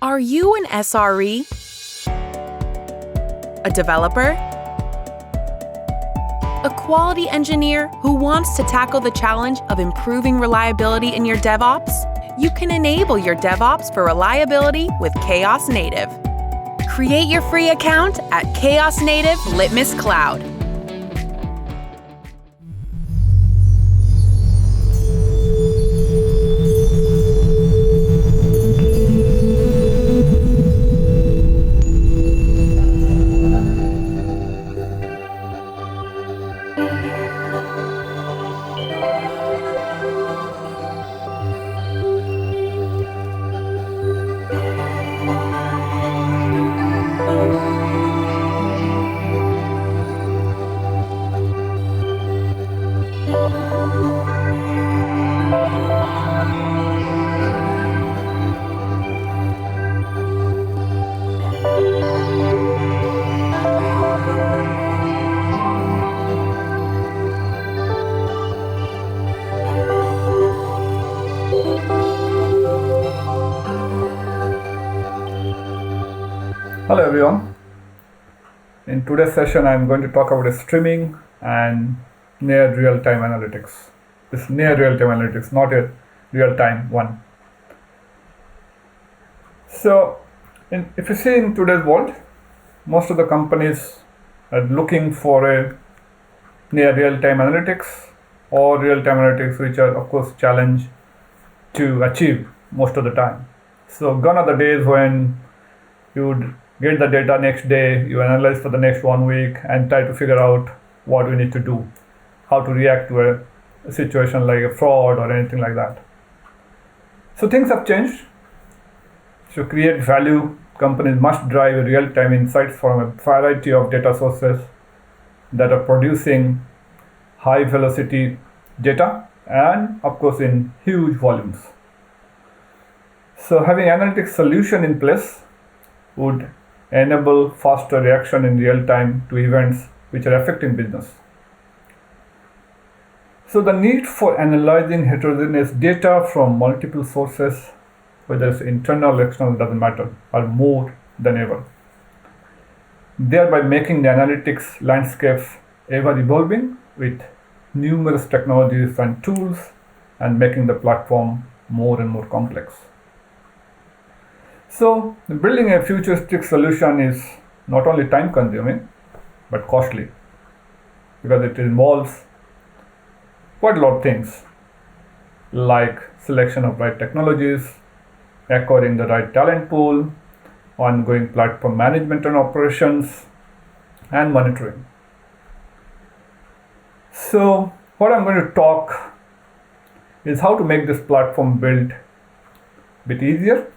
Are you an SRE? A developer? A quality engineer who wants to tackle the challenge of improving reliability in your DevOps? You can enable your DevOps for reliability with Chaos Native. Create your free account at Chaos Native Litmus Cloud. Hello everyone. In today's session, I'm going to talk about streaming and near real-time analytics. This near real-time analytics, not a real-time one. So, if you see in today's world, most of the companies are looking for a near real-time analytics or real-time analytics, which are of course challenge to achieve most of the time. So, gone are the days when you would get the data next day, you analyze for the next 1 week and try to figure out what we need to do, how to react to a situation like a fraud or anything like that. So things have changed. To create value, companies must drive real-time insights from a variety of data sources that are producing high-velocity data and, of course, in huge volumes. So having analytics solution in place would enable faster reaction in real time to events which are affecting business. So the need for analyzing heterogeneous data from multiple sources, whether it's internal or external, doesn't matter, are more than ever, thereby making the analytics landscape ever evolving with numerous technologies and tools and making the platform more and more complex. So building a futuristic solution is not only time consuming but costly, because it involves quite a lot of things like selection of right technologies, acquiring the right talent pool, ongoing platform management and operations, and monitoring. So what I'm going to talk is how to make this platform build a bit easier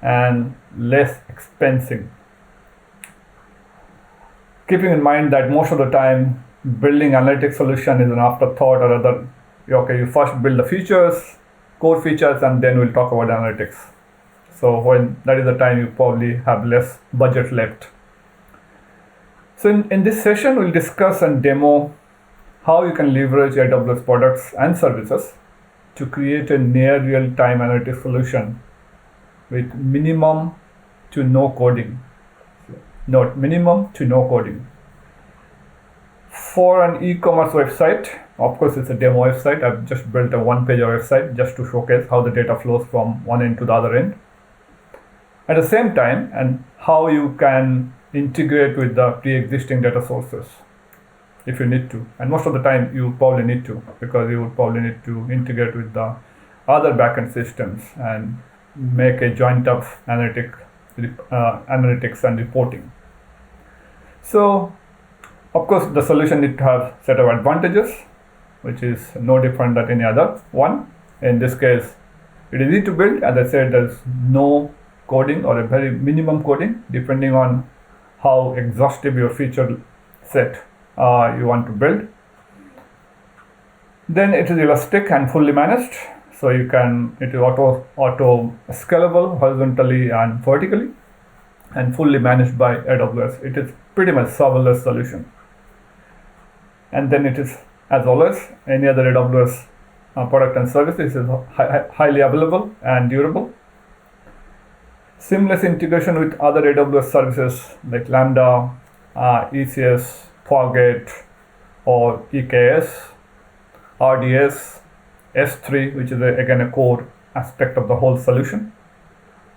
and less expensive. Keeping in mind that most of the time building analytics solution is an afterthought, or other, okay, you first build the features, core features, and then we'll talk about analytics. So when that is the time you probably have less budget left. So in this session, we'll discuss and demo how you can leverage AWS products and services to create a near real-time analytics solution with minimum to no coding. Note, minimum to no coding. For an e-commerce website, of course it's a demo website. I've just built a one-page website just to showcase how the data flows from one end to the other end. At the same time, and how you can integrate with the pre-existing data sources if you need to. And most of the time you probably need to, because you would probably need to integrate with the other backend systems and make a joint up analytics and reporting. So of course the solution needs to have set of advantages, which is no different than any other one. In this case, it is easy to build. As I said, there's no coding or a very minimum coding, depending on how exhaustive your feature set you want to build. Then it is elastic and fully managed. So it is auto scalable horizontally and vertically, and fully managed by AWS. It is pretty much serverless solution. And then it is, as always, any other AWS product and services is highly available and durable. seamless integration with other AWS services like Lambda, ECS, Fargate, or EKS, RDS, S3, which is again a core aspect of the whole solution,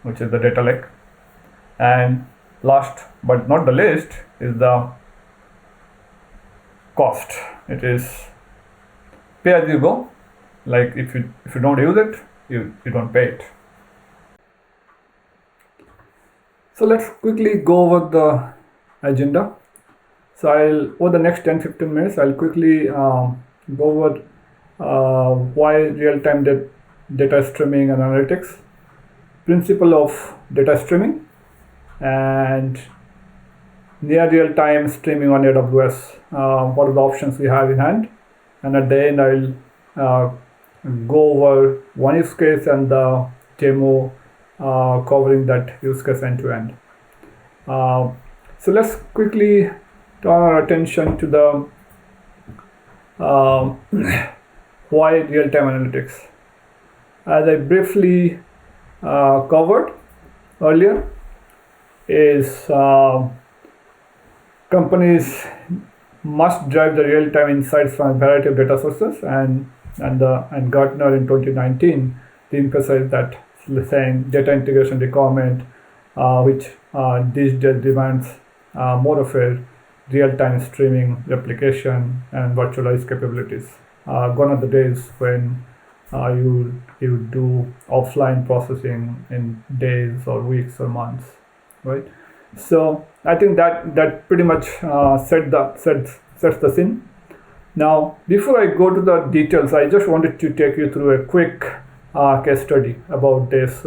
which is the data lake. And last but not the least is the cost. It is pay as you go. Like if you don't use it, you don't pay it. So let's quickly go over the agenda. So over the next 10-15 minutes, I'll quickly go over why real-time data streaming and analytics, principle of data streaming, and near real-time streaming on AWS. What are the options we have in hand? And at the end, I'll go over one use case and the demo covering that use case end to end. So let's quickly turn our attention to the why real-time analytics. As I briefly covered earlier, is companies must drive the real-time insights from a variety of data sources, and Gartner in 2019 emphasized that, saying data integration requirement, which these days demands more of a real-time streaming, replication, and virtualized capabilities. Gone are the days when you do offline processing in days or weeks or months, right? So I think that pretty much sets the scene. Now, before I go to the details, I just wanted to take you through a quick case study about this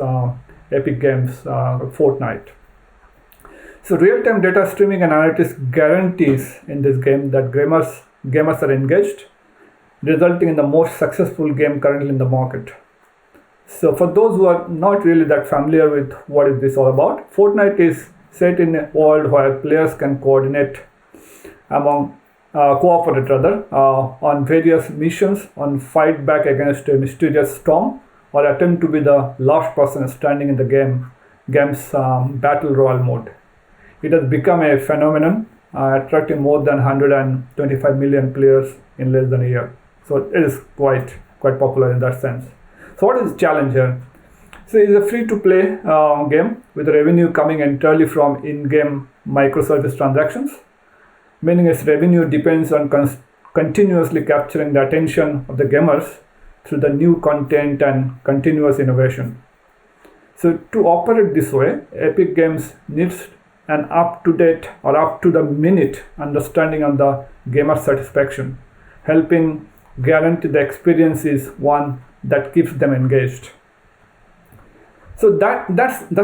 Epic Games Fortnite. So real-time data streaming and analytics guarantees in this game that gamers are engaged, resulting in the most successful game currently in the market. So for those who are not really that familiar with what is this all about, Fortnite is set in a world where players can cooperate on various missions, on fight back against a mysterious storm, or attempt to be the last person standing in the game's battle royale mode. It has become a phenomenon, attracting more than 125 million players in less than a year. So it is quite popular in that sense. So what is the challenge here? So it's a free-to-play game with revenue coming entirely from in-game microservice transactions, meaning its revenue depends on continuously capturing the attention of the gamers through the new content and continuous innovation. So to operate this way, Epic Games needs an up-to-date or up-to-the-minute understanding of the gamer satisfaction, helping guarantee the experience is one that keeps them engaged. So that's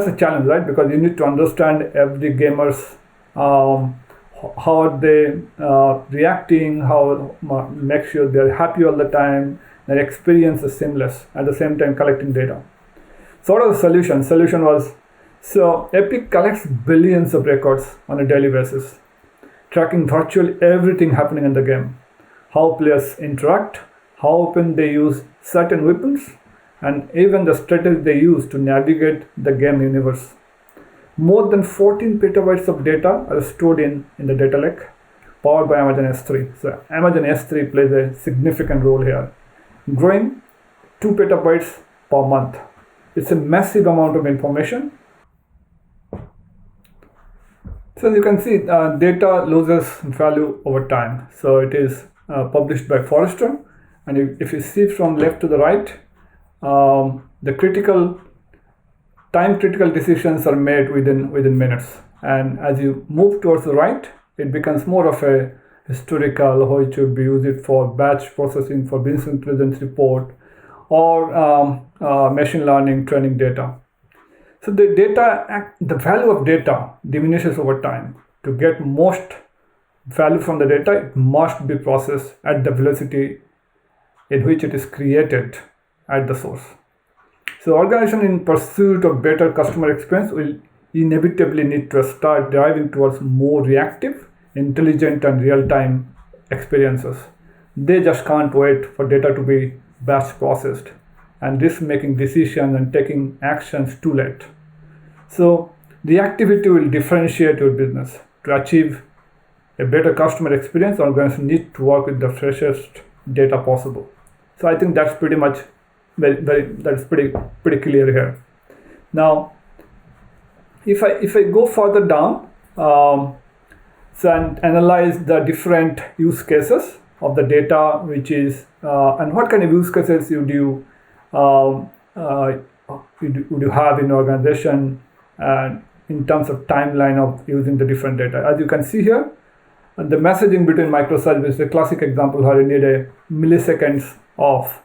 a challenge, right? Because you need to understand every gamer's how are they reacting, how make sure they're happy all the time, their experience is seamless, at the same time collecting data. So what was the solution? Solution was, so Epic collects billions of records on a daily basis, tracking virtually everything happening in the game, how players interact, how often they use certain weapons, and even the strategy they use to navigate the game universe. More than 14 petabytes of data are stored in the data lake, powered by Amazon S3. So Amazon S3 plays a significant role here, growing 2 petabytes per month. It's a massive amount of information. So as you can see, data loses value over time. So it is published by Forrester, and if you see from left to the right, the time critical decisions are made within minutes, and as you move towards the right, it becomes more of a historical, how it should be used for batch processing, for business intelligence report, or machine learning training data. So the value of data diminishes over time. To get most value from the data, it must be processed at the velocity in which it is created at the source. So organization in pursuit of better customer experience will inevitably need to start driving towards more reactive, intelligent, and real-time experiences. They just can't wait for data to be batch processed and risk making decisions and taking actions too late. So reactivity will differentiate your business. To achieve a better customer experience, organizations need to work with the freshest data possible. So I think that's pretty much that's pretty clear here. Now, if I go further down, and analyze the different use cases of the data, which is and what kind of use cases would you have in organization, and in terms of timeline of using the different data. As you can see here, the messaging between microservices is a classic example where you need a milliseconds of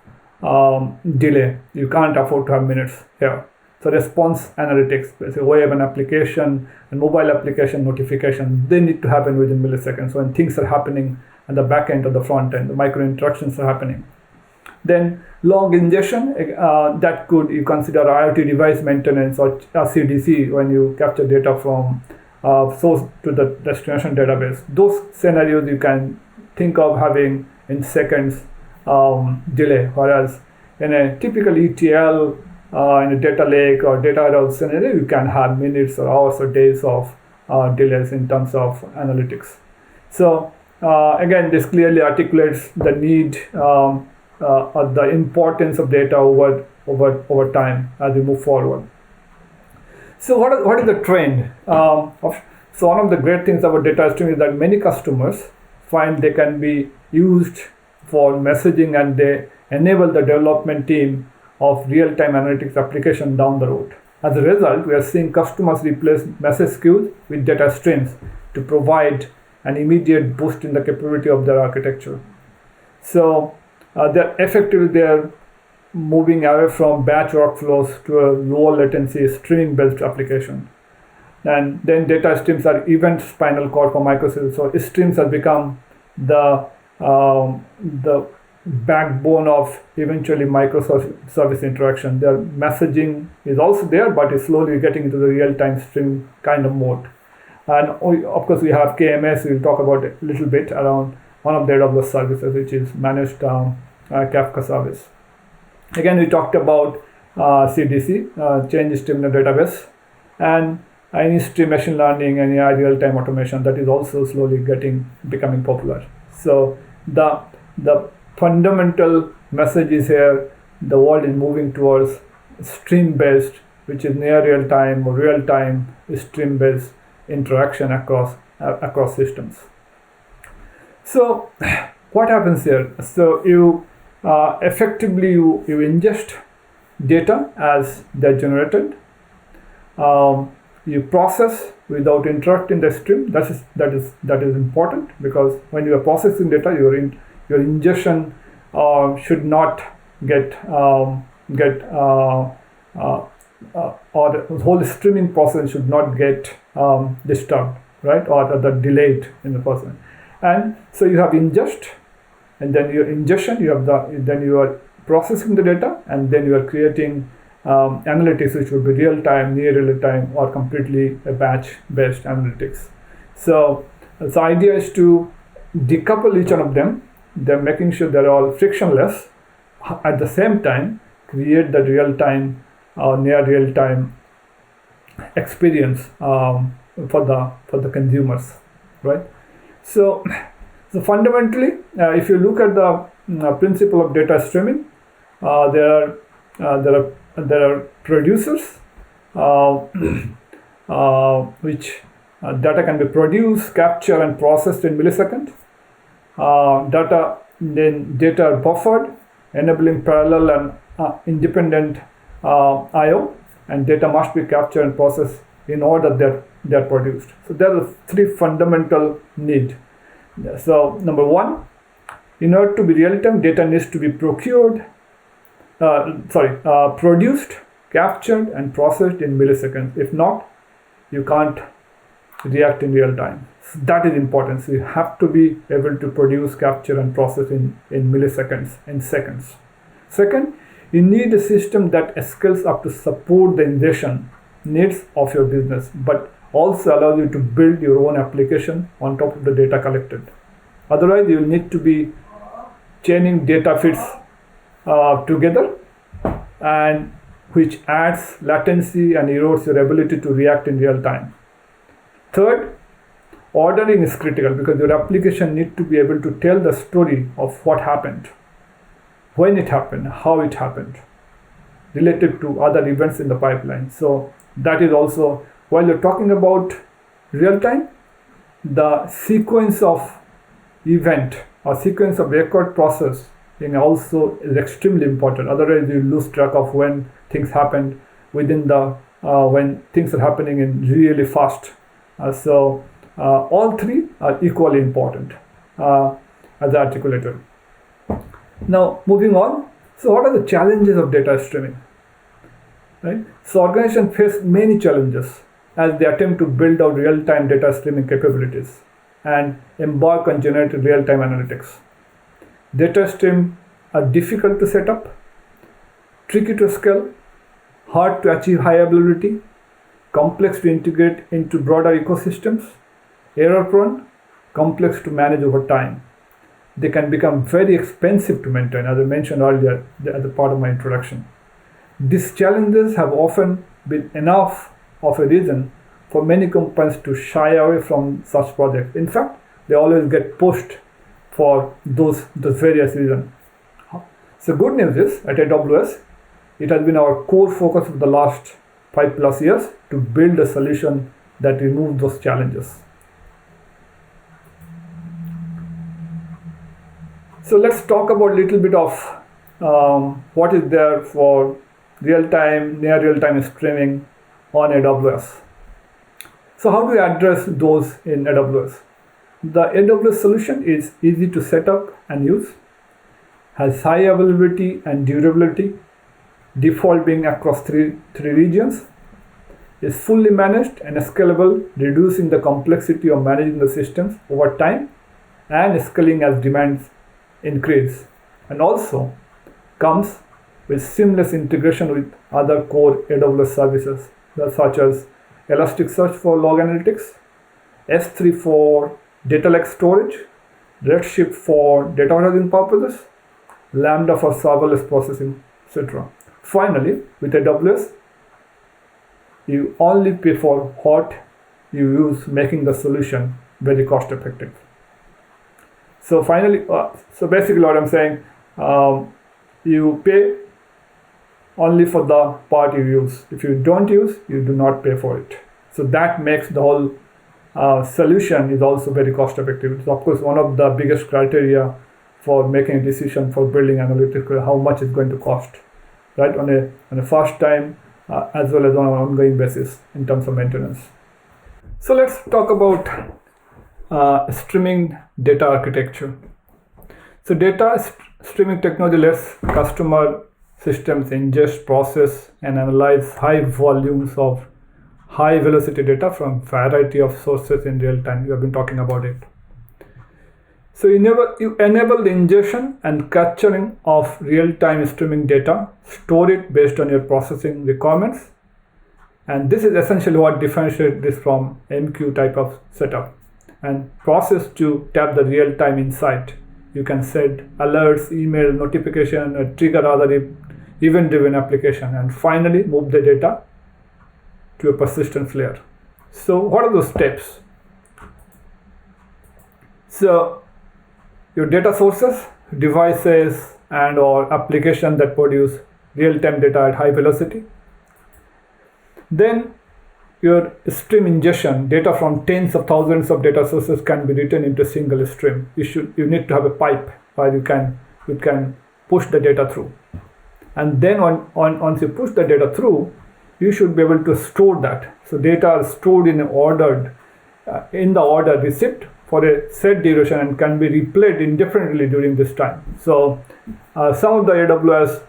delay. You can't afford to have minutes here. So response analytics, so web and application and mobile application notification, they need to happen within milliseconds. So when things are happening at the back end or the front end, the micro interactions are happening. Then log ingestion, that could you consider IoT device maintenance or CDC when you capture data from source to the destination database. Those scenarios you can think of having in seconds delay, whereas in a typical ETL in a data lake or data warehouse scenario, you can have minutes or hours or days of delays in terms of analytics. So again, this clearly articulates the need or the importance of data over time as we move forward. So what is the trend? So one of the great things about data streaming is that many customers find they can be used for messaging, and they enable the development team of real-time analytics application down the road. As a result, we are seeing customers replace message queues with data streams to provide an immediate boost in the capability of their architecture. So they're moving away from batch workflows to a lower latency streaming-based application. And then data streams are event spinal cord for microservices. So streams have become the backbone of eventually microservice interaction. Their messaging is also there, but it's slowly getting into the real-time stream kind of mode. And of course, we have KMS. We'll talk about it a little bit around one of the AWS services, which is managed Kafka service. Again, we talked about CDC, change stream in the database, and any stream machine learning, any real-time automation that is also slowly becoming popular. So the fundamental message is here: the world is moving towards stream-based, which is near real-time or real-time stream-based interaction across systems. So what happens here? So you effectively you ingest data as they're generated. You process without interrupting the stream. That is important, because when you are processing data, your ingestion should not get or the whole streaming process should not get disturbed, right, or the delayed in the process. And so you have ingest, and then your ingestion, then you are processing the data, and then you are creating analytics, which would be real time, near real time, or completely a batch based analytics. So the idea is to decouple each one of them. They're making sure they're all frictionless. At the same time, create the real time near real time experience for the consumers, right? So fundamentally, if you look at the principle of data streaming, there are producers which data can be produced, captured, and processed in milliseconds. Data are buffered, enabling parallel and independent I/O, and data must be captured and processed in order that they are produced. So there are three fundamental needs. So number one, in order to be real-time, data needs to be produced, captured, and processed in milliseconds. If not, you can't react in real time. So that is important. So you have to be able to produce, capture, and process in milliseconds, in seconds. Second, you need a system that scales up to support the ingestion needs of your business, but also allows you to build your own application on top of the data collected. Otherwise, you will need to be chaining data feeds together, and which adds latency and erodes your ability to react in real time. Third, ordering is critical because your application needs to be able to tell the story of what happened, when it happened, how it happened, related to other events in the pipeline. So that is also, while you're talking about real time, the sequence of event or sequence of record process also is extremely important. Otherwise, you lose track of when things happened within the when things are happening in really fast. So all three are equally important as articulated. Now moving on. So what are the challenges of data streaming? Right. So organizations face many challenges as they attempt to build out real-time data streaming capabilities and embark on generated real-time analytics. Data streams are difficult to set up, tricky to scale, hard to achieve high availability, complex to integrate into broader ecosystems, error-prone, complex to manage over time. They can become very expensive to maintain, as I mentioned earlier as a part of my introduction. These challenges have often been enough of a reason for many companies to shy away from such projects. In fact, they always get pushed for those various reasons. So good news is, at AWS, it has been our core focus for the last 5+ years to build a solution that removes those challenges. So let's talk about a little bit of what is there for real-time, near real-time streaming on AWS. So how do we address those in AWS? The AWS solution is easy to set up and use, has high availability and durability, default being across three regions, is fully managed and scalable, reducing the complexity of managing the systems over time and scaling as demands increase, and also comes with seamless integration with other core AWS services such as Elasticsearch for log analytics, S3 for data lake storage, Redshift for data warehousing purposes, Lambda for serverless processing, etc. Finally, with AWS, you only pay for what you use, making the solution very cost effective. So finally, so basically what I'm saying, you pay only for the part you use. If you don't use, you do not pay for it. So that makes the whole solution is also very cost effective. It's of course one of the biggest criteria for making a decision for building analytics, how much it's going to cost, right? On a first time as well as on an ongoing basis in terms of maintenance. So let's talk about streaming data architecture. So data streaming technology lets customer systems ingest, process, and analyze high volumes of high velocity data from variety of sources in real time. We have been talking about it. So you enable the ingestion and capturing of real-time streaming data, store it based on your processing requirements, and this is essentially what differentiates this from MQ type of setup. And process to tap the real-time insight. You can set alerts, email, notification, trigger other event-driven application, and finally move the data to a persistence layer. So what are those steps? So your data sources, devices, and or applications that produce real-time data at high velocity. Then your stream ingestion, data from tens of thousands of data sources can be written into a single stream. You need to have a pipe where you can push the data through. And then once you push the data through, you should be able to store that. So data are stored in the order receipt for a set duration and can be replayed indefinitely during this time. So some of the AWS,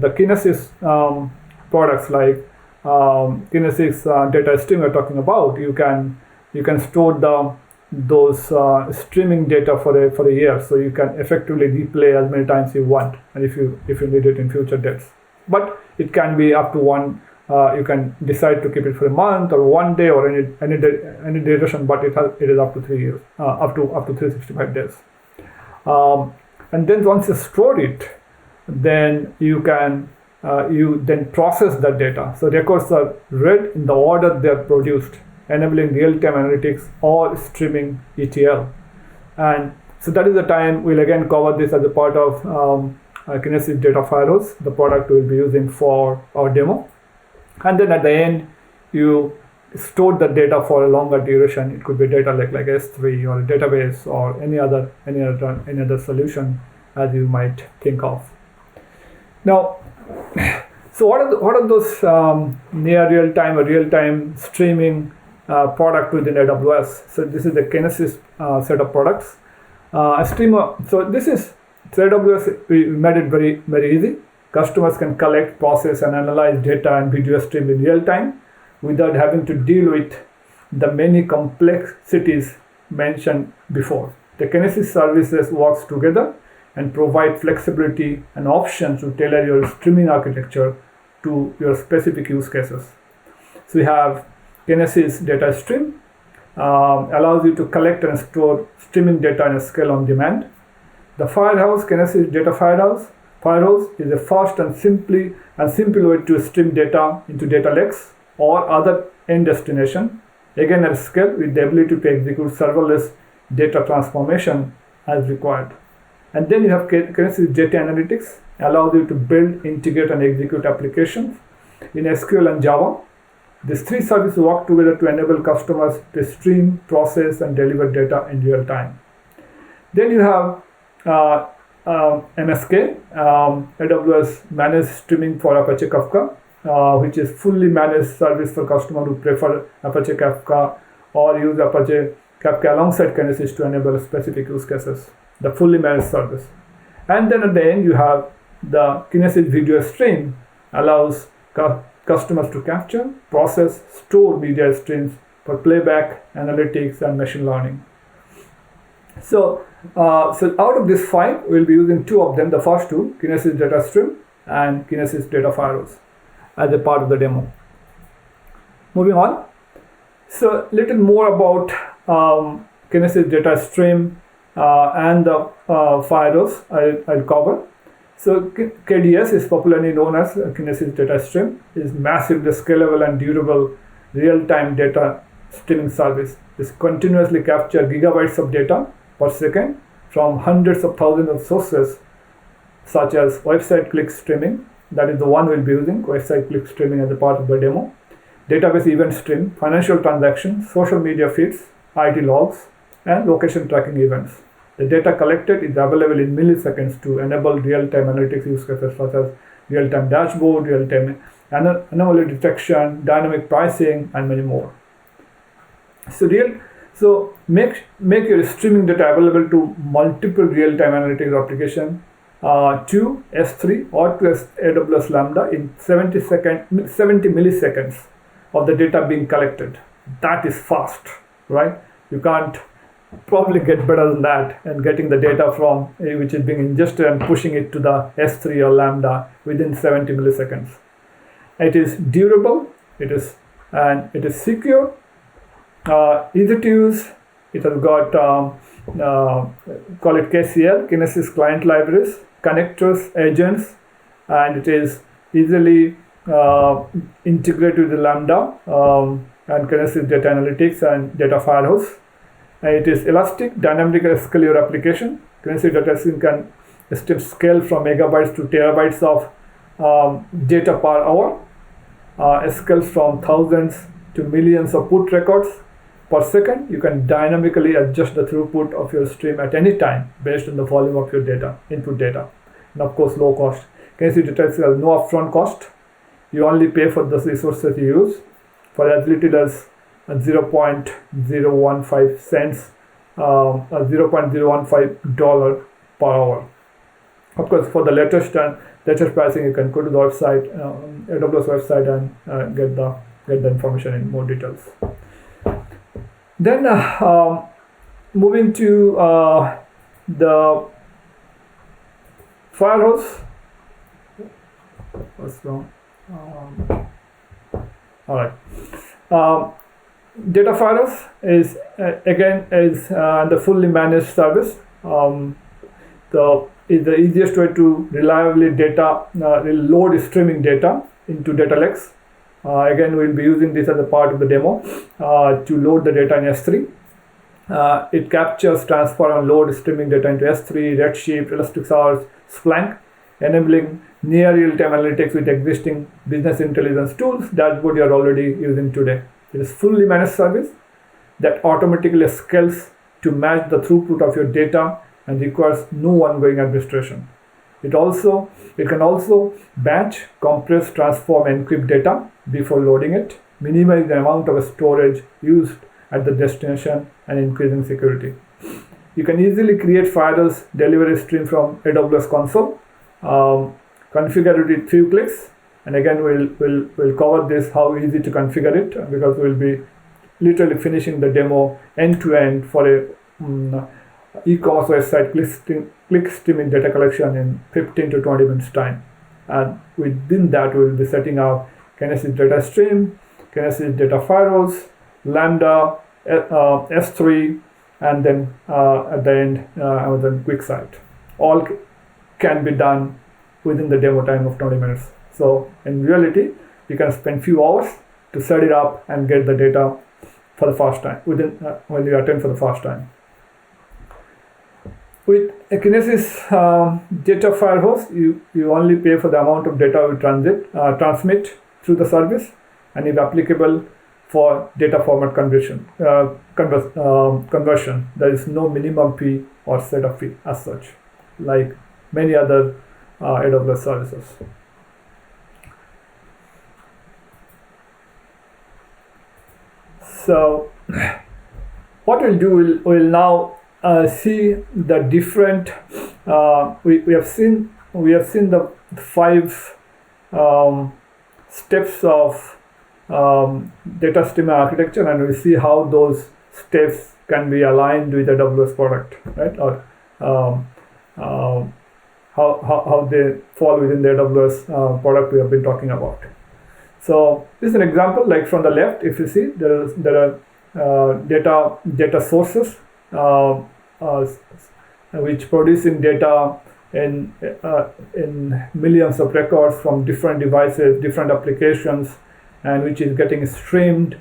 the Kinesis products like Kinesis data stream we're talking about, you can store those streaming data for a year, so you can effectively replay as many times you want, and if you need it in future dates. But it can be up to one. You can decide to keep it for a month or 1 day or any duration, but it is up to 3 years, up to 365 days. And then once you store it, then you can you then process the data. So records are read in the order they are produced, enabling real-time analytics or streaming ETL. And so that is the time we'll again cover this as a part of Kinesis Data Firehose, the product we'll be using for our demo. And then at the end, you store the data for a longer duration. It could be data like S3 or a database or any other solution as you might think of. Now, so what are those near real-time or real-time streaming product within AWS? So this is the Kinesis set of products. A streamer. So this is AWS. We made it very, very easy. Customers can collect, process, and analyze data and video stream in real time without having to deal with the many complexities mentioned before. The Kinesis services works together and provide flexibility and options to tailor your streaming architecture to your specific use cases. So we have Kinesis Data Stream, allows you to collect and store streaming data in a scale on demand. The Firehose, Kinesis Data Firehose is a fast and simple way to stream data into data lakes or other end destination, again at scale with the ability to execute serverless data transformation as required. And then you have Kinesis Data Analytics, allows you to build, integrate, and execute applications in SQL and Java. These three services work together to enable customers to stream, process, and deliver data in real time. Then you have MSK, AWS Managed Streaming for Apache Kafka, which is fully managed service for customers who prefer Apache Kafka or use Apache Kafka alongside Kinesis to enable specific use cases, the fully managed service. And then at the end, you have the Kinesis Video Stream, allows customers to capture, process, store media streams for playback, analytics, and machine learning. So out of these five, we'll be using two of them, the first two, Kinesis Data Stream and Kinesis Data Firehose, as a part of the demo. Moving on. So little more about Kinesis Data Stream and the Firehose I'll cover. So KDS is popularly known as Kinesis Data Stream. It is massively scalable and durable real-time data streaming service. It continuously captures gigabytes of data per second from hundreds of thousands of sources, such as website click streaming. That is the one we'll be using, website click streaming as a part of the demo. Database event stream, financial transactions, social media feeds, IT logs, and location tracking events. The data collected is available in milliseconds to enable real-time analytics use cases such as real-time dashboard, real-time anomaly detection, dynamic pricing, and many more. So make your streaming data available to multiple real-time analytics applications to S3 or to AWS Lambda in 70 milliseconds of the data being collected. That is fast, right? You can't probably get better than that, and getting the data from which is being ingested and pushing it to the S3 or Lambda within 70 milliseconds. It is durable, it is secure, easy to use. It has got call it KCL, Kinesis Client Libraries, connectors, agents, and it is easily integrated with Lambda and Kinesis Data Analytics and Data Firehose. It is elastic, dynamically scale your application. Kinesis Data Stream can scale from megabytes to terabytes of data per hour. Scales from thousands to millions of put records per second. You can dynamically adjust the throughput of your stream at any time based on the volume of your data, input data. And of course, low cost. Kinesis Data Stream has no upfront cost. You only pay for the resources you use for as little as 0.015 cents, $0.015 per hour. Of course, for the latest pricing, you can go to the website, AWS website, and get the information in more details. Then moving to the Firehose. What's wrong? All right. Data Firehose is again the fully managed service. The is the easiest way to reliably load streaming data into data lakes. Again, we'll be using this as a part of the demo to load the data in S3. It captures, transfer, and load streaming data into S3, Redshift, Elasticsearch, Splunk, enabling near real-time analytics with existing business intelligence tools dashboard you are already using today. It is fully managed service that automatically scales to match the throughput of your data and requires no ongoing administration. It can also batch, compress, transform, encrypt data before loading it, minimizing the amount of storage used at the destination and increasing security. You can easily create firewalls, deliver a stream from AWS console, configure it with few clicks, and again we'll cover this how easy to configure it, because we'll be literally finishing the demo end to end for a e-commerce website click streaming data collection in 15 to 20 minutes time. And within that we'll be setting up Kinesis data stream, Kinesis data firewalls, Lambda, S3, and then at the end Amazon QuickSight. All can be done within the demo time of 20 minutes. So in reality, you can spend few hours to set it up and get the data for the first time when you attend for the first time. With a Kinesis data firehose, you only pay for the amount of data you transmit through the service, and if applicable for data format conversion. There is no minimum fee or setup fee as such, like many other AWS services. So what we'll do, we'll now see the different. We have seen the 5 steps of data streaming architecture, and we see how those steps can be aligned with AWS product, right? Or how they fall within the AWS product we have been talking about. So this is an example, like from the left, if you see there are data sources which producing data in millions of records from different devices, different applications, and which is getting streamed,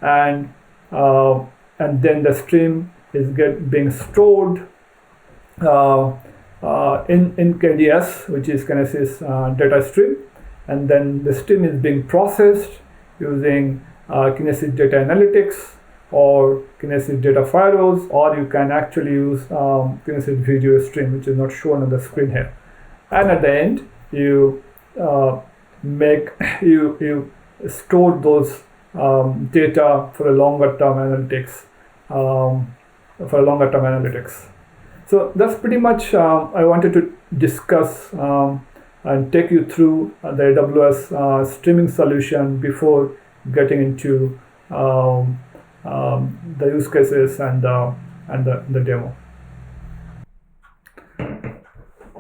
and then the stream is being stored in KDS, which is Kinesis data stream, and then the stream is being processed using Kinesis data analytics or Kinesis data firewalls, or you can actually use Kinesis video stream, which is not shown on the screen here. And at the end, you store those data for a longer term analytics. So that's pretty much I wanted to discuss and take you through the AWS streaming solution before getting into the use cases and the demo.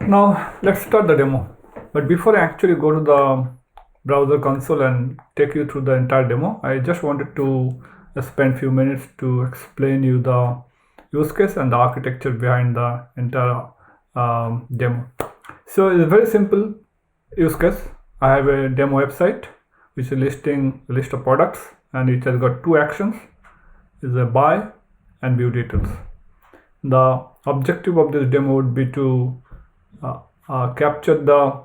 Now let's start the demo. But before I actually go to the browser console and take you through the entire demo, I just wanted to spend a few minutes to explain you the use case and the architecture behind the entire demo. So it's a very simple use case. I have a demo website which is listing a list of products, and it has got 2 actions: is a buy and view details. The objective of this demo would be to capture the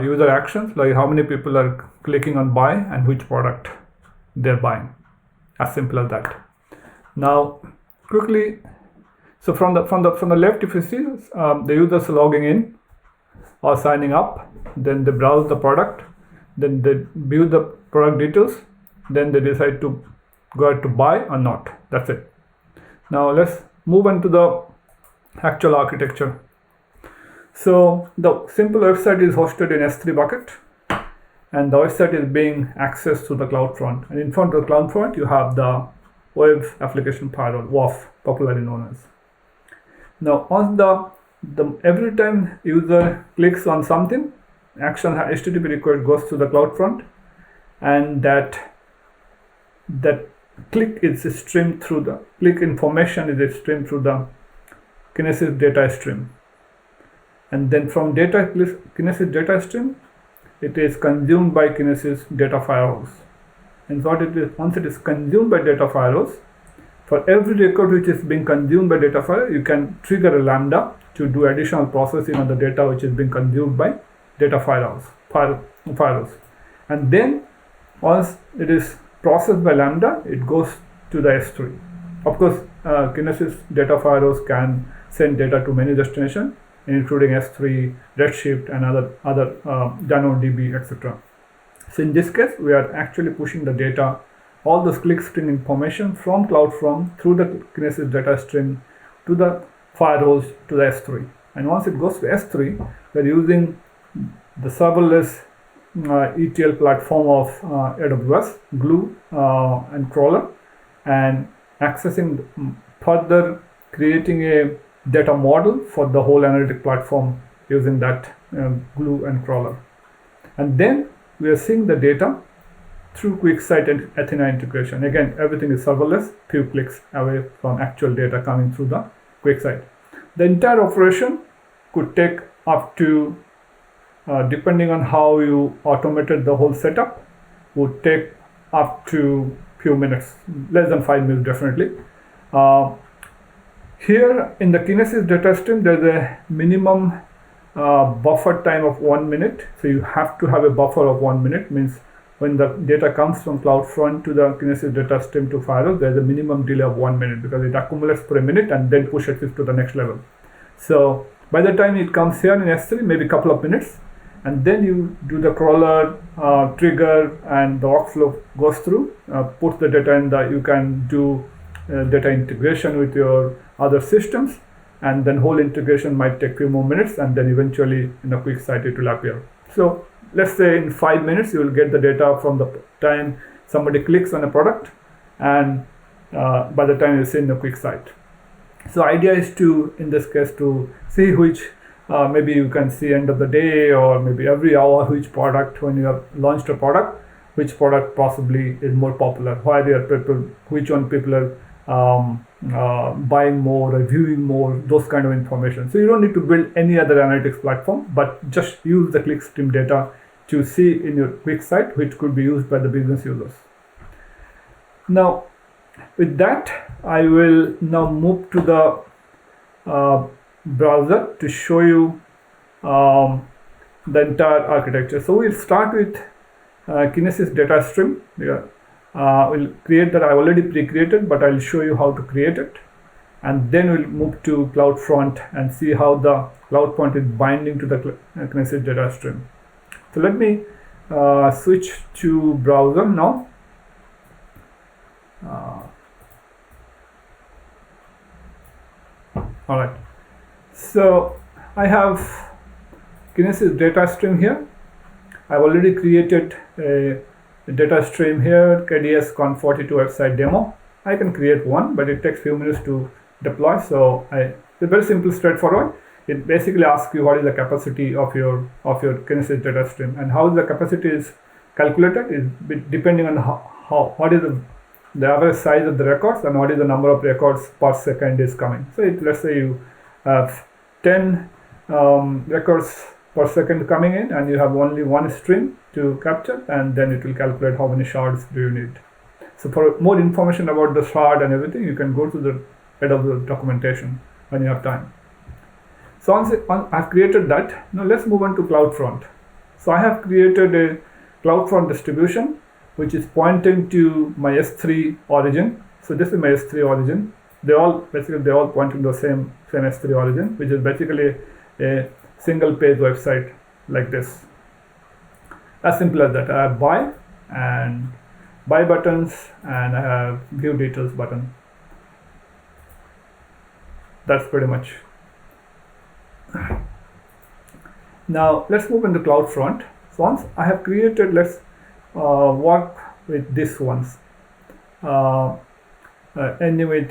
user actions, like how many people are clicking on buy and which product they're buying. As simple as that. Now quickly, so from the left, if you see the users logging in or signing up, then they browse the product, then they view the product details, then they decide to go ahead to buy or not. That's it. Now let's move into the actual architecture. So the simple website is hosted in S3 bucket, and the website is being accessed through the CloudFront. And in front of the CloudFront, you have the Web Application Firewall, WAF, popularly known as. Now, on the every time user clicks on something, action HTTP request goes to the CloudFront, and that click is streamed through the click information is streamed through the Kinesis data stream. and then from Kinesis data stream, it is consumed by Kinesis data firehouse. And what it is, once it is consumed by data firehouse, for every record which is being consumed by data file, you can trigger a Lambda to do additional processing on the data which is being consumed by data firehouse. And then once it is processed by Lambda, it goes to the S3. Of course, Kinesis data firehouse can send data to many destinations, including S3, Redshift, and other DynamoDB, etc. So in this case, we are actually pushing the data, all those clickstream information from CloudFront through the Kinesis data stream to the firehose to the S3. And once it goes to S3, we are using the serverless ETL platform of AWS, Glue and Crawler, and accessing further, creating a data model for the whole analytic platform using that Glue and Crawler. And then we are seeing the data through QuickSight and Athena integration. Again, everything is serverless, few clicks away from actual data coming through the QuickSight. The entire operation could take up to, depending on how you automated the whole setup, would take up to few minutes, less than 5 minutes definitely. Here in the Kinesis data stream, there's a minimum buffer time of 1 minute. So you have to have a buffer of 1 minute, means when the data comes from CloudFront to the Kinesis data stream to Firehose, there's a minimum delay of 1 minute because it accumulates for a minute and then pushes it to the next level. So by the time it comes here in S3, maybe a couple of minutes, and then you do the crawler, trigger, and the workflow goes through, puts the data in you can do data integration with your other systems, and then whole integration might take few more minutes, and then eventually in a QuickSight it will appear. So let's say in 5 minutes you will get the data from the time somebody clicks on a product, and by the time you see in the QuickSight. So idea is to, in this case, to see which maybe you can see end of the day or maybe every hour which product, when you have launched a product, which product possibly is more popular, which one people are buying more or viewing more, those kind of information. So you don't need to build any other analytics platform, but just use the clickstream data to see in your QuickSight, which could be used by the business users. Now, with that, I will now move to the browser to show you the entire architecture. So we'll start with Kinesis data stream. We'll create that. I already pre-created, but I'll show you how to create it, and then we'll move to CloudFront and see how the CloudFront is binding to the Kinesis data stream. So let me switch to browser now. All right. So I have Kinesis data stream here. I've already created a data stream here, KDS Conf42 website demo. I can create one, but it takes few minutes to deploy. So it's very simple, straightforward. It basically asks you what is the capacity of your Kinesis data stream, and how the capacity is calculated is depending on what is the average size of the records and what is the number of records per second is coming. So let's say you have 10 records per second coming in, and you have only one stream to capture, and then it will calculate how many shards do you need. So for more information about the shard and everything, you can go to the head of the documentation when you have time. So I've created that. Now let's move on to CloudFront. So I have created a CloudFront distribution which is pointing to my S3 origin. So this is my S3 origin. They're all pointing to the same S3 origin, which is basically a single page website like this. As simple as that. I have buy buttons, and I have view details button. That's pretty much. Now let's move into CloudFront. So once I have created, let's work with this ones. Ending with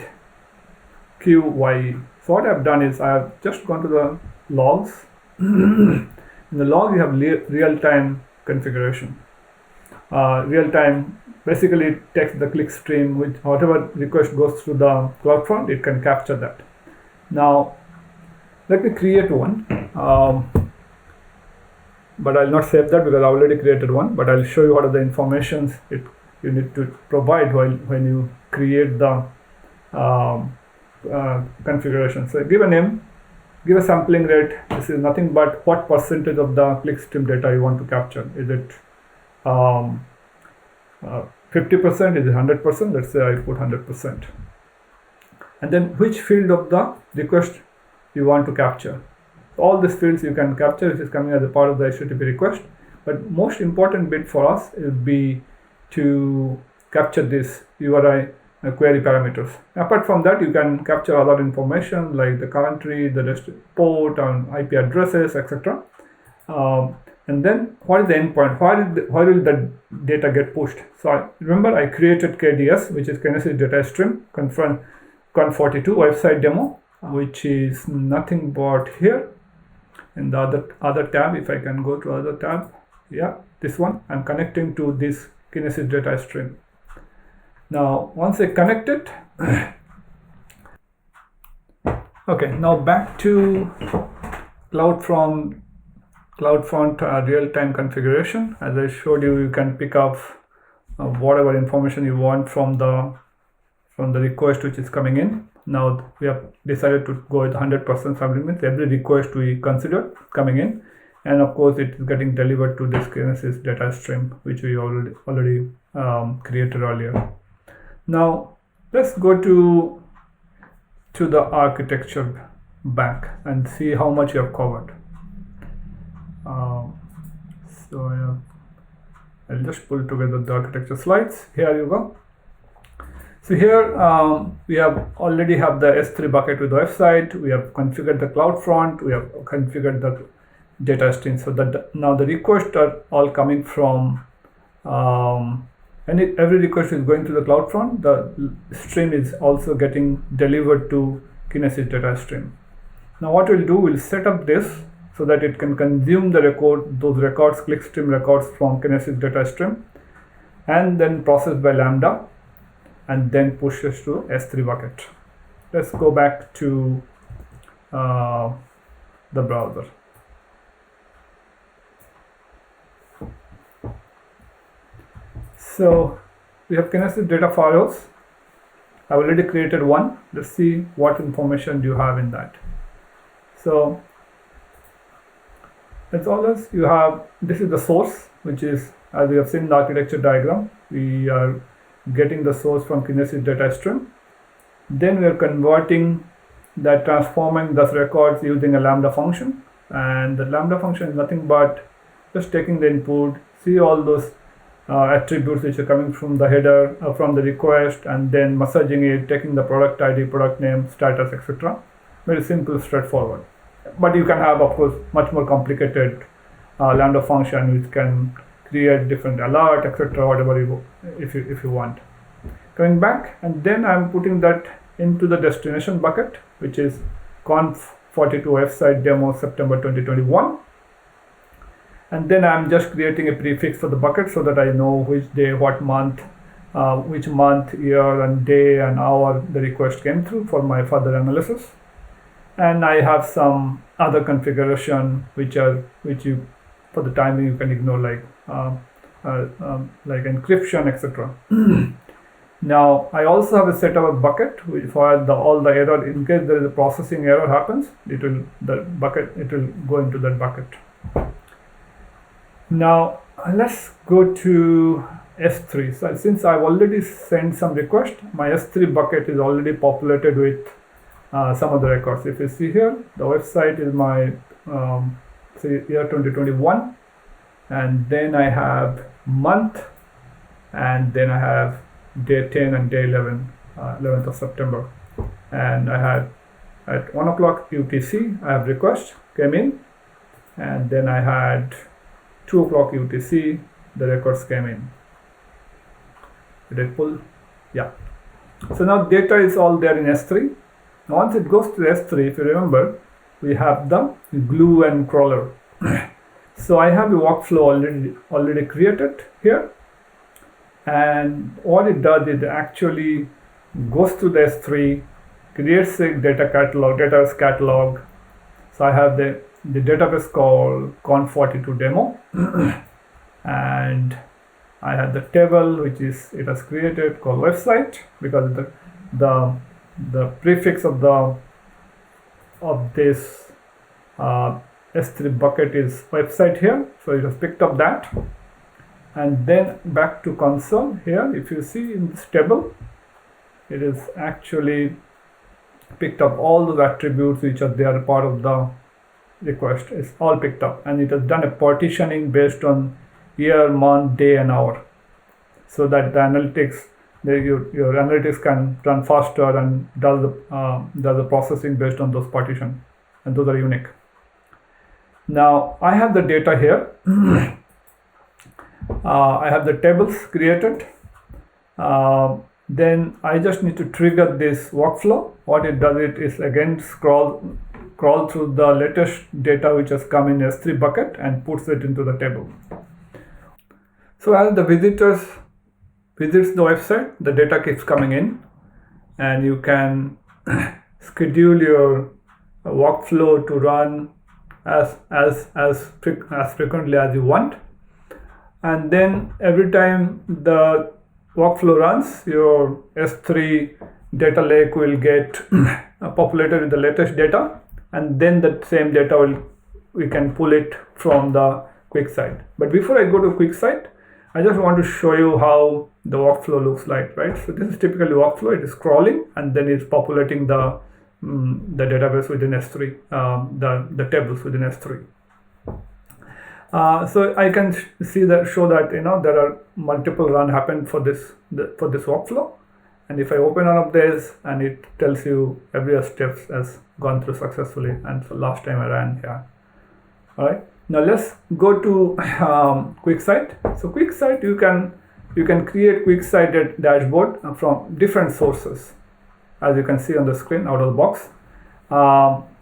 QYE. So what I've done is I have just gone to the logs. In the log, you have real-time configuration. Real-time basically takes the clickstream with whatever request goes through the CloudFront, it can capture that. Now, let me create one. but I'll not save that because I already created one, but I'll show you what are the informations you need to provide when you create the configuration. So give a name, give a sampling rate. This is nothing but what percentage of the clickstream data you want to capture. Is it 50%? Is it 100%? Let's say I put 100%. And then which field of the request you want to capture. All these fields you can capture, which is coming as a part of the HTTP request. But most important bit for us will be to capture this URI query parameters. Apart from that, you can capture other information like the country, the port, and IP addresses, etc. And then what is the endpoint? Why will the data get pushed? So remember I created KDS, which is Kinesis Data Stream, Conf42 website demo, which is nothing but here in the other tab. If I can go to other tab, yeah, this one. I'm connecting to this Kinesis Data Stream. Now once I connect it, okay, now back to CloudFront real-time configuration. As I showed you, you can pick up whatever information you want from the request which is coming in. Now we have decided to go with 100% sublimits. Every request we consider coming in, and of course it is getting delivered to this Kinesis data stream which we already created earlier. Now let's go to the architecture back and see how much you have covered. So I'll just pull together the architecture slides. Here you go. So here we already have the S3 bucket with the website. We have configured the CloudFront. We have configured the data stream. So that now the requests are all coming from every request is going to the CloudFront. The stream is also getting delivered to Kinesis data stream. Now what we'll do, we'll set up this so that it can consume those records, clickstream records from Kinesis data stream, and then process by Lambda, and then push this to S3 bucket. Let's go back to the browser. So we have Kinesis data files. I already created one. Let's see what information do you have in that. So as always, you have, this is the source, which is, as we have seen in the architecture diagram, we are getting the source from Kinesis data stream. Then we are converting that, transforming those records using a Lambda function. And the Lambda function is nothing but just taking the input, see all those attributes which are coming from the header, from the request, and then massaging it, taking the product ID, product name, status, etc. Very simple, straightforward. But you can have, of course, much more complicated Lambda function which can create different alert, etc. Whatever if you want. Coming back, and then I'm putting that into the destination bucket, which is Conf42 website demo September 2021. And then I'm just creating a prefix for the bucket so that I know which day, what month, which month, year, and day and hour the request came through for my further analysis. And I have some other configuration which you, for the time being, you can ignore, like encryption, etc. Now I also have a set of a bucket for all the error. In case there is a processing error happens, it will go into that bucket. Now let's go to S3. So since I've already sent some request, my S3 bucket is already populated with some of the records. If you see here, the website is my year 2021, and then I have month, and then I have day 10 and day 11, 11th of September. And I had at 1 o'clock UTC, I have request came in, and then I had 2 o'clock UTC, the records came in. Did I pull? Yeah. So now data is all there in S3. Once it goes to S3, if you remember, we have the glue and crawler. So I have a workflow already created here. And what it does is it actually goes to the S3, creates a data catalog, data's catalog. So I have the the database called Conf42 demo, and I had the table which is it has created called website, because the prefix of this S3 bucket is website here, so it has picked up that. And then back to console here, if you see in this table, it is actually picked up all those attributes which are there part of the request. It's all picked up, and it has done a partitioning based on year, month, day, and hour, so that the analytics, your analytics can run faster and does the processing based on those partitions, and those are unique. Now I have the data here. I have the tables created. Then I just need to trigger this workflow. What it does, it is again scroll through the latest data which has come in S3 bucket and puts it into the table. So as the visitors visits the website, the data keeps coming in, and you can schedule your workflow to run as frequently as you want. And then every time the workflow runs, your S3 data lake will get populated with the latest data, and then that same data we can pull it from the QuickSight. But before I go to QuickSight, I just want to show you how the workflow looks like, right? So this is typically workflow. It is crawling and then it's populating the database within S3, the tables within S3. So I can show that there are multiple run happen for this workflow, and if I open one of these, and it tells you every step has gone through successfully, and so last time I ran here. All right, now let's go to QuickSight. So QuickSight, you can create QuickSight dashboard from different sources, as you can see on the screen out of the box.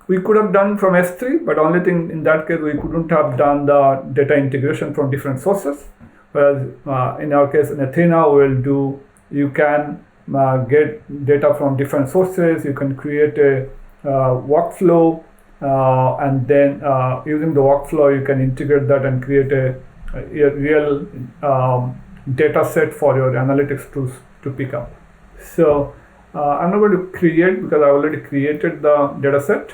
We could have done from S3, but only thing in that case, we couldn't have done the data integration from different sources. Whereas in our case, in Athena, you can get data from different sources. You can create a workflow, and then using the workflow, you can integrate that and create a real data set for your analytics tools to pick up. So I'm not going to create, because I already created the data set.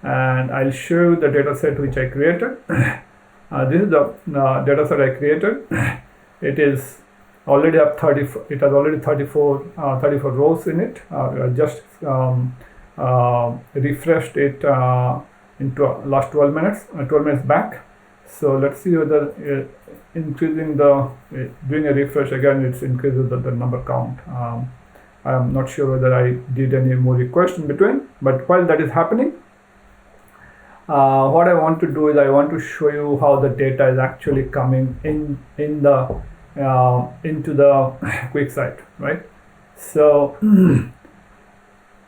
And I'll show you the data set which I created. This is the data set I created. It is already have 34. It has already 34 rows in it. I just refreshed it into last 12 minutes back. So let's see whether increasing doing a refresh again, it increases the number count. I am not sure whether I did any more requests in between, but while that is happening, what I want to do is I want to show you how the data is actually coming into the QuickSight, right? So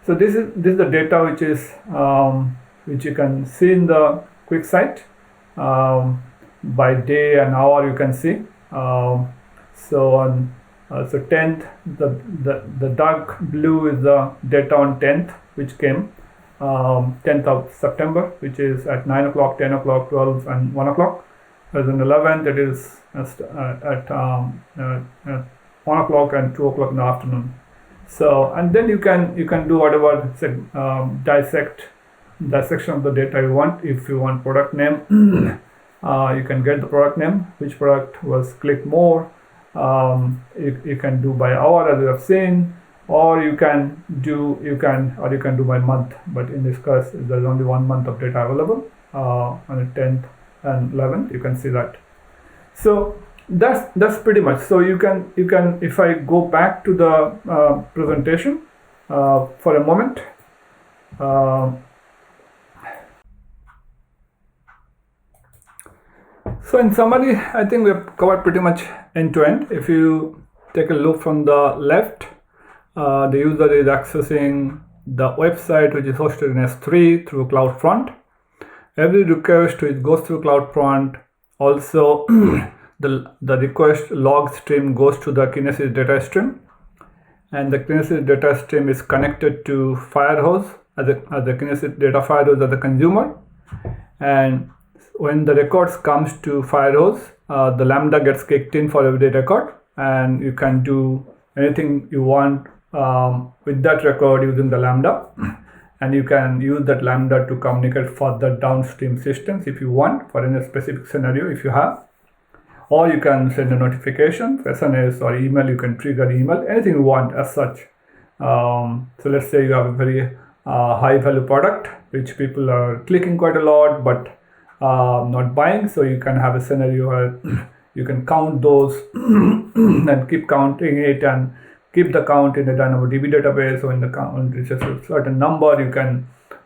this is the data which you can see in the QuickSight by day and hour. You can see. So on 10th, the dark blue is the data on 10th, which came 10th of September, which is at 9 o'clock, 10 o'clock, 12, and 1 o'clock. As in 11th, it is at 1 o'clock and 2 o'clock in the afternoon. So, and then you can do whatever dissection of the data you want. If you want product name, you can get the product name, which product was clicked more. You can do by hour, as you have seen, or you can do by month. But in this case, there's only 1 month of data available on the 10th and 11th. You can see that. So that's pretty much. So you can if I go back to the presentation for a moment. So in summary, I think we have covered pretty much end to end. If you take a look from the left, the user is accessing the website which is hosted in S3 through CloudFront. Every request which goes through CloudFront, also the request log stream goes to the Kinesis data stream, and the Kinesis data stream is connected to Firehose as the Kinesis data Firehose as the consumer, And when the records comes to 5 rows, the lambda gets kicked in for every record, and you can do anything you want with that record using the lambda. And you can use that lambda to communicate further downstream systems if you want, for any specific scenario if you have. Or you can send a notification, SMS or email. You can trigger email, anything you want as such. So let's say you have a very high value product which people are clicking quite a lot but not buying. So you can have a scenario where you can count those and keep counting it and keep the count in the DynamoDB database. So in the count reaches a certain number,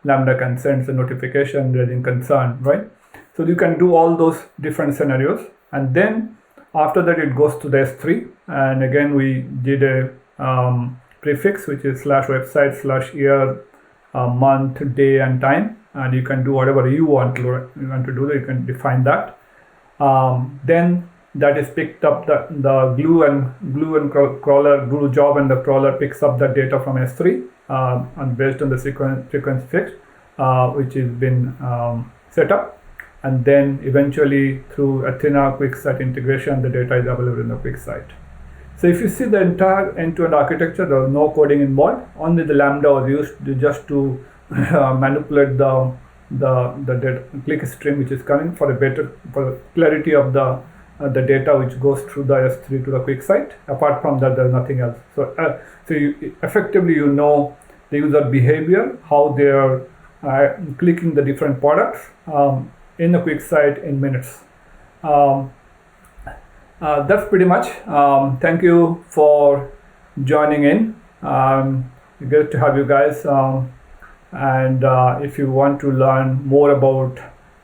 lambda can send a notification raising concern, right? So you can do all those different scenarios, and then after that it goes to the S3, and again we did a prefix which is /website/year, month, day, and time, and you can do whatever you want to do. You can define that. Then that is picked up, the glue job and the crawler picks up the data from S3 and based on the frequency fixed, which has been set up. And then eventually through Athena QuickSight integration, the data is available in the QuickSight. So if you see the entire end-to-end architecture, there was no coding involved. Only the lambda was used just to manipulate the data click stream which is coming for the clarity of the data which goes through the S3 to the QuickSight. Apart from that, there's nothing else. So you effectively the user behavior, how they are clicking the different products in the QuickSight in minutes. That's pretty much. Thank you for joining in. Good to have you guys. And if you want to learn more about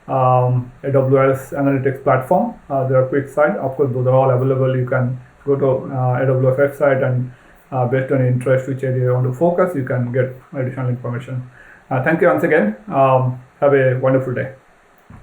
AWS Analytics platform, there are QuickSight. Of course, those are all available. You can go to AWS website and based on interest, which area you want to focus, you can get additional information. Thank you once again. Have a wonderful day.